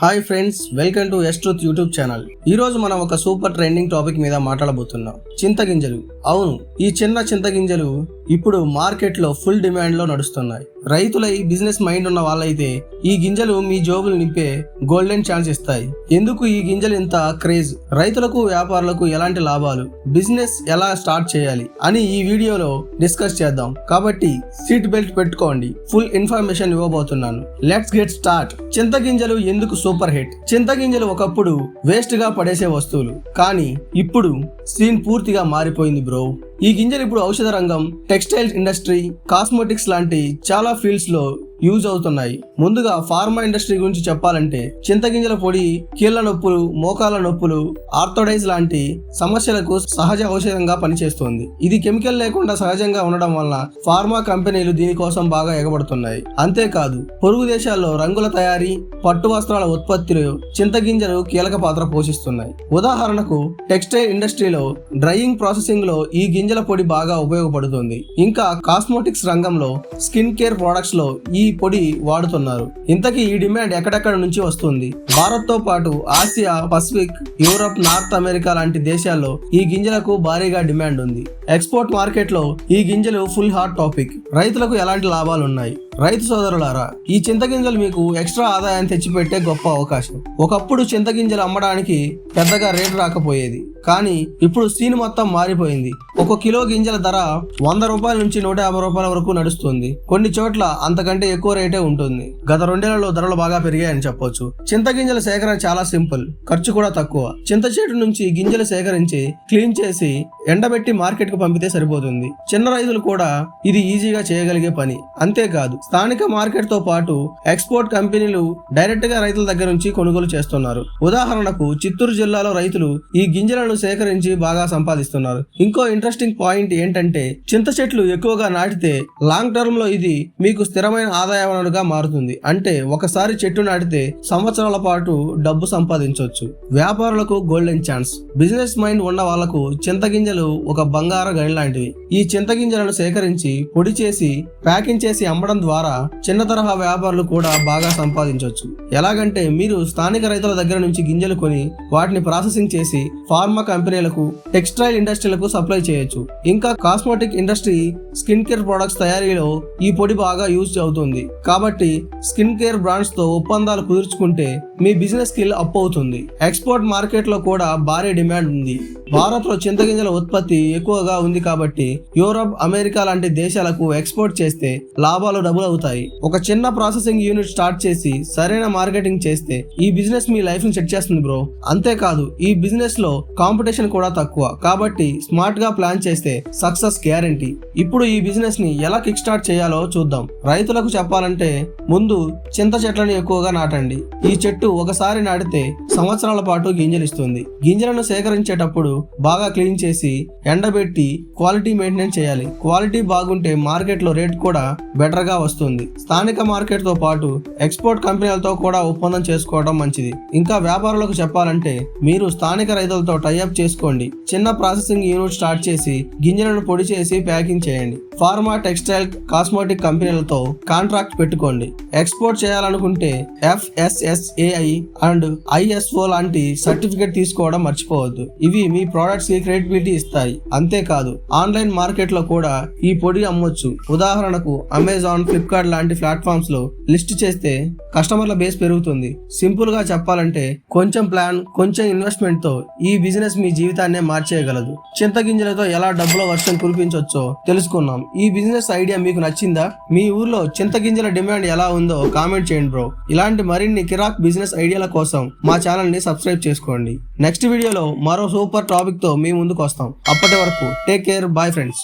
Hi friends, welcome to S truth YouTube channel. ఈ రోజు మనం ఒక సూపర్ ట్రెండింగ్ టాపిక్ మీద మాట్లాడబోతున్నాం. చింతగింజలు. అవును, ఈ చిన్న చింతగింజలు ఇప్పుడు మార్కెట్లో ఫుల్ డిమాండ్ లో నడుస్తున్నాయి. రైతులై బిజినెస్ మైండ్ ఉన్న వాళ్ళైతే ఈ గింజలు మీ జోబులు నింపే గోల్డెన్ ఛాన్స్ ఇస్తాయి. ఎందుకు ఈ గింజలు ఇంత క్రేజ్? రైతులకు, వ్యాపారులకు ఎలాంటి లాభాలు, బిజినెస్ ఎలా స్టార్ట్ చేయాలి అని ఈ వీడియోలో డిస్కస్ చేద్దాం. కాబట్టి సీట్ బెల్ట్ పెట్టుకోండి, ఫుల్ ఇన్ఫర్మేషన్ ఇవ్వబోతున్నాను. Let's get start. చింతగింజలు ఎందుకు సూపర్ హిట్? చింతగింజలు ఒకప్పుడు వేస్ట్ గా పడేసే వస్తువులు, కానీ ఇప్పుడు సీన్ పూర్తిగా మారిపోయింది బ్రో. ఈ గింజలు ఇప్పుడు ఔషధ రంగం, టెక్స్టైల్స్ ఇండస్ట్రీ, కాస్మెటిక్స్ లాంటి చాలా ఫీల్డ్స్ లో యూజ్ అవుతున్నాయి. ముందుగా ఫార్మా ఇండస్ట్రీ గురించి చెప్పాలంటే చింతగింజల పొడి కీళ్ల నొప్పులు, మోకాల నొప్పులు, ఆర్థోడైజ్ లాంటి సమస్యలకు సహజ ఔషధంగా పనిచేస్తుంది. ఇది కెమికల్ లేకుండా సహజంగా ఉండడం వల్ల ఫార్మా కంపెనీలు దీనికోసం బాగా ఎగబడుతున్నాయి. అంతేకాదు, పొరుగు దేశాల్లో రంగుల తయారీ, పట్టు వస్త్రాల ఉత్పత్తిలో చింతగింజలు కీలక పాత్ర పోషిస్తున్నాయి. ఉదాహరణకు టెక్స్టైల్ ఇండస్ట్రీలో డ్రైయింగ్ ప్రాసెసింగ్ లో ఈ గింజల పొడి బాగా ఉపయోగపడుతుంది. ఇంకా కాస్మెటిక్స్ రంగంలో స్కిన్ కేర్ ప్రొడక్ట్స్ లో ఈ పొడి వాడుతున్నారు. ఇంతకీ ఈ డిమాండ్ ఎక్కడెక్కడ నుంచి వస్తుంది? భారత్ తో పాటు Asia, Pacific, Europe, north America లాంటి దేశాల్లో ఈ గింజలకు భారీగా డిమాండ్ ఉంది. ఎక్స్పోర్ట్ మార్కెట్ లో ఈ గింజలు ఫుల్ హాట్ టాపిక్. రైతులకు ఎలాంటి లాభాలు ఉన్నాయి? రైతు సోదరులారా, ఈ చింతగింజలు మీకు ఎక్స్ట్రా ఆదాయాన్ని తెచ్చిపెట్టే గొప్ప అవకాశం. ఒకప్పుడు చింతగింజలు అమ్మడానికి పెద్దగా రేటు రాకపోయేది, కానీ ఇప్పుడు సీన్ మొత్తం మారిపోయింది. ఒక కిలో గింజల ధర 100 రూపాయల నుంచి 150 రూపాయల వరకు నడుస్తుంది. కొన్ని చోట్ల అంతకంటే ఎక్కువ రేటే ఉంటుంది. గత 2 ఏళ్లలో ధరలు బాగా పెరిగాయని చెప్పొచ్చు. చింతగింజల సేకరణ చాలా సింపుల్, ఖర్చు కూడా తక్కువ. చింత చెట్టు నుంచి గింజలు సేకరించి క్లీన్ చేసి ఎండబెట్టి మార్కెట్ కు పంపితే సరిపోతుంది. చిన్న రైతులు కూడా ఇది ఈజీగా చేయగలిగే పని. అంతేకాదు, స్థానిక మార్కెట్ తో పాటు ఎక్స్పోర్ట్ కంపెనీలు డైరెక్ట్ గా రైతుల దగ్గర నుంచి కొనుగోలు చేస్తున్నారు. ఉదాహరణకు చిత్తూరు జిల్లాలో రైతులు ఈ గింజలను సేకరించి బాగా సంపాదిస్తున్నారు. ఇంకో ఇంట్రెస్టింగ్ పాయింట్ ఏంటంటే, చింత చెట్లు ఎక్కువగా నాటితే లాంగ్ టర్మ్ లో ఇది మీకు స్థిరమైన ఆదాయ వనరుగా మారుతుంది. అంటే ఒకసారి చెట్టు నాటితే సంవత్సరాల పాటు డబ్బు సంపాదించవచ్చు. వ్యాపారులకు గోల్డెన్ ఛాన్స్. బిజినెస్ మైండ్ ఉన్న వాళ్లకు చింతగింజలు ఒక బంగారు గని లాంటివి. ఈ చింతగింజలను సేకరించి పొడి చేసి ప్యాకింగ్ చేసి అమ్మడం ద్వారా చిన్న తరహా వ్యాపారులు కూడా బాగా సంపాదించవచ్చు. ఎలాగంటే, మీరు స్థానిక రైతుల దగ్గర నుంచి గింజలు కొని వాటిని ప్రాసెసింగ్ చేసి ఫార్మా కంపెనీలకు, టెక్స్టైల్ ఇండస్ట్రీలకు సప్లై చేయొచ్చు. ఇంకా cosmetic industry, skin care products తయారీలో ఈ పొడి బాగా యూజ్ అవుతుంది. కాబట్టి స్కిన్ కేర్ బ్రాండ్స్ తో ఒప్పందాలు కుదుర్చుకుంటే మీ బిజినెస్ స్కిల్ అప్ అవుతుంది. ఎక్స్పోర్ట్ మార్కెట్ లో కూడా భారీ డిమాండ్ ఉంది. భారత్ లో చింతగింజల ఉత్పత్తి ఎక్కువగా ఉంది కాబట్టి యూరప్, అమెరికా లాంటి దేశాలకు ఎక్స్పోర్ట్ చేస్తే లాభాలు డబుల్ అవుతాయి. ఒక చిన్న ప్రాసెసింగ్ యూనిట్ స్టార్ట్ చేసి సరైన మార్కెటింగ్ చేస్తే ఈ బిజినెస్ మీ లైఫ్ ని సెట్ చేస్తుంది బ్రో. అంతేకాదు, ఈ బిజినెస్ లో కాంపిటీషన్ కూడా తక్కువ, కాబట్టి స్మార్ట్ గా ప్లాన్ చేస్తే సక్సెస్ గ్యారంటీ. ఇప్పుడు ఈ బిజినెస్ ని ఎలా కిక్ స్టార్ట్ చేయాలో చూద్దాం. రైతులకు చెప్పాలంటే, ముందు చింత చెట్లను ఎక్కువగా నాటండి. ఈ చెట్టు ఒకసారి నాటితే సంవత్సరాల పాటు గింజలు ఇస్తుంది. గింజలను సేకరించేటప్పుడు బాగా క్లీన్ చేసి ఎండబెట్టి క్వాలిటీ మెయింటైన్ చేయాలి. క్వాలిటీ బాగుంటే మార్కెట్ లో రేట్ కూడా బెటర్ గా వస్తుంది. స్థానిక మార్కెట్ తో పాటు ఎక్స్పోర్ట్ కంపెనీలతో కూడా ఒప్పందం చేసుకోవడం మంచిది. ఇంకా వ్యాపారులకు చెప్పాలంటే, మీరు స్థానిక రైతులతో టైఅప్ చేసుకోండి. చిన్న ప్రాసెసింగ్ యూనిట్ స్టార్ట్ చేసి గింజలను పొడి చేసి ప్యాకింగ్ చేయండి. ఫార్మా, టెక్స్టైల్, కాస్మెటిక్ కంపెనీలతో కాంట్రాక్ట్ పెట్టుకోండి. ఎక్స్పోర్ట్ చేయాలనుకుంటే FSSAI అండ్ ISO లాంటి సర్టిఫికేట్ తీసుకోవడం మర్చిపోవద్దు. ఇవి మీ ప్రొడక్ట్స్ కి క్రెడిబిలిటీ ఇస్తాయి. అంతేకాదు, ఆన్లైన్ మార్కెట్ లో కూడా ఈ పొడి అమ్మొచ్చు. ఉదాహరణకు అమెజాన్, ఫ్లిప్కార్ట్ లాంటి ప్లాట్ఫామ్స్ లో లిస్ట్ చేస్తే కస్టమర్ల బేస్ పెరుగుతుంది. సింపుల్ గా చెప్పాలంటే, కొంచెం ప్లాన్, కొంచెం ఇన్వెస్ట్మెంట్ తో ఈ బిజినెస్ మీ జీవితాన్నే మార్చేయగలదు. చింతగింజలతో ఎలా డబ్బుల వర్షం కురిపించొచ్చో తెలుసుకున్నాం. ఈ బిజినెస్ ఐడియా మీకు నచ్చిందా? మీ ఊర్లో చింతగింజల డిమాండ్ ఎలా ఉందో కామెంట్ చేయండి బ్రో. ఇలాంటి మరిన్ని కిరాక్ బిజినెస్ ఐడియాల కోసం మా ఛానల్ ని సబ్స్క్రైబ్ చేసుకోండి. నెక్స్ట్ వీడియోలో మరో సూపర్ టాపిక్ తో మీ ముందుకు వస్తాం. అప్పటి వరకు టేక్ కేర్, బాయ్ ఫ్రెండ్స్.